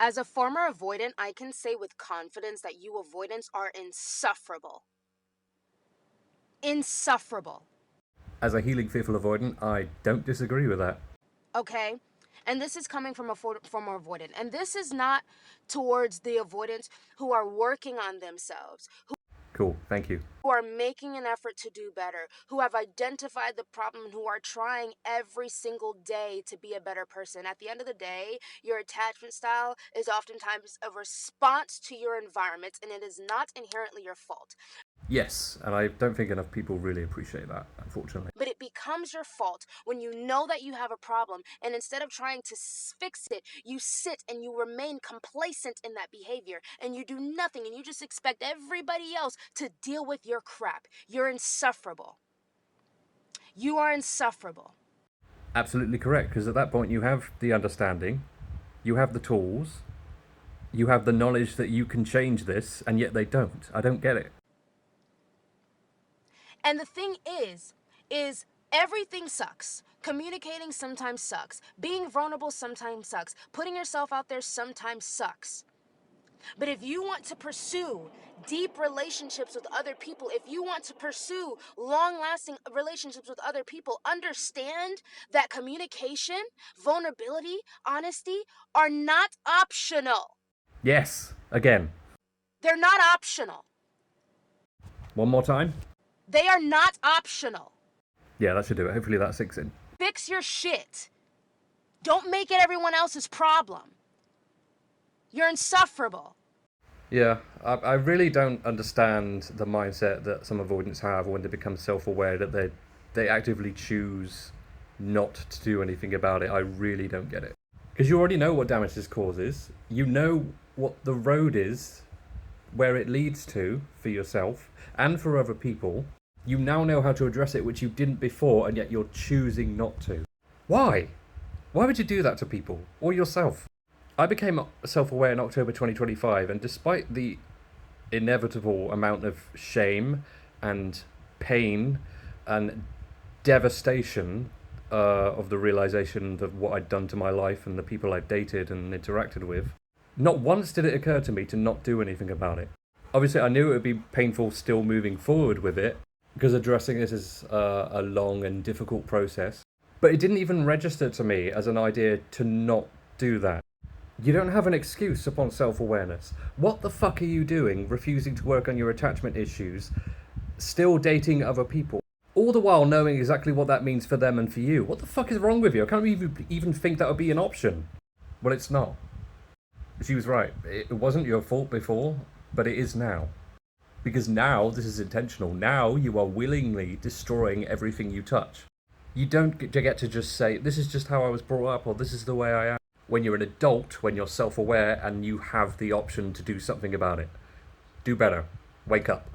As a former avoidant, I can say with confidence that you avoidants are insufferable. Insufferable. As a healing fearful avoidant, I don't disagree with that. Okay? And this is coming from a former avoidant. And this is not towards the avoidants who are working on themselves, Cool, thank you. who are making an effort to do better, who have identified the problem, who are trying every single day to be a better person. At the end of the day, your attachment style is oftentimes a response to your environment, and it is not inherently your fault. Yes, and I don't think enough people really appreciate that, unfortunately. But it becomes your fault when you know that you have a problem, and instead of trying to fix it, you sit and you remain complacent in that behavior, and you do nothing, and you just expect everybody else to deal with your crap. You're insufferable. You are insufferable. Absolutely correct, because at that point you have the understanding, you have the tools, you have the knowledge that you can change this, and yet they don't. I don't get it. And the thing is everything sucks. Communicating sometimes sucks. Being vulnerable sometimes sucks. Putting yourself out there sometimes sucks. But if you want to pursue deep relationships with other people, if you want to pursue long-lasting relationships with other people, understand that communication, vulnerability, honesty are not optional. Yes, again. They're not optional. One more time? They are not optional. Yeah, that should do it. Hopefully that sinks in. Fix your shit. Don't make it everyone else's problem. You're insufferable. Yeah, I really don't understand the mindset that some avoidants have when they become self-aware that they actively choose not to do anything about it. I really don't get it. Because you already know what damage this causes. You know what the road is, where it leads to for yourself and for other people. You now know how to address it, which you didn't before, and yet you're choosing not to. Why? Why would you do that to people or yourself? I became self-aware in October 2025, and despite the inevitable amount of shame and pain and devastation of the realization of what I'd done to my life and the people I'd dated and interacted with, not once did it occur to me to not do anything about it. Obviously, I knew it would be painful still moving forward with it, because addressing this is a long and difficult process. But it didn't even register to me as an idea to not do that. You don't have an excuse upon self-awareness. What the fuck are you doing refusing to work on your attachment issues, still dating other people, all the while knowing exactly what that means for them and for you? What the fuck is wrong with you? I can't even think that would be an option. Well, it's not. She was right. It wasn't your fault before, but it is now. Because now this is intentional. Now you are willingly destroying everything you touch. You don't get to just say, this is just how I was brought up, or this is the way I am. When you're an adult, when you're self-aware, and you have the option to do something about it. Do better. Wake up.